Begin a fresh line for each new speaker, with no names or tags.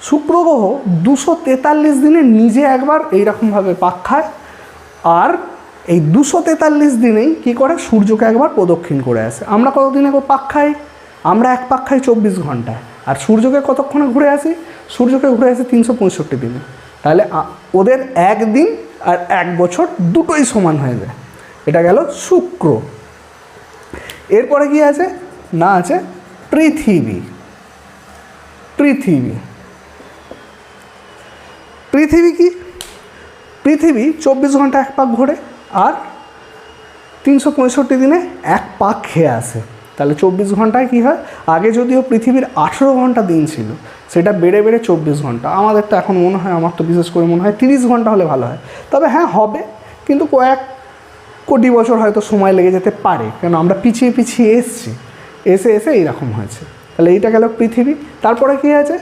শুক্র গ্রহ 243 দিনে নিজে একবার এইরকমভাবে পাক খায়, আর এই 243 দিনেই কী করে সূর্যকে একবার প্রদক্ষিণ করে আসে। আমরা কতদিনে পাক খাই? আমরা এক পাক খাই 24 ঘন্টায়, আর সূর্যকে কতক্ষণে ঘুরে আসি? সূর্যকে ঘুরে আসি 365 দিনে। তাহলে ওদের একদিন আর 1 বছর দুটোই সমান হয়ে যায়। এটা গেল শুক্র। এরপরে কি আছে না, আছে পৃথিবী। পৃথিবী পৃথিবী কি? পৃথিবী 24 ঘন্টা এক পাক ঘোরে আর 365 দিনে এক পাক খেয়ে আসে। তাহলে 24 ঘন্টায় কী হয়? আগে যদিও পৃথিবীর 18 ঘন্টা দিন ছিল, সেটা বেড়ে বেড়ে 24 ঘন্টা। আমাদের তো এখন মনে হয়, আমার তো বিশেষ করে মনে হয় 30 ঘন্টা হলে ভালো হয়। তবে হ্যাঁ হবে, কিন্তু কয়েক কোটি বছর হয়তো সময় লেগে যেতে পারে, কেন আমরা পিছিয়ে পিছিয়ে এসে এইরকম হয়েছে। তাহলে এইটা গেল পৃথিবী। তারপরে কী আছে?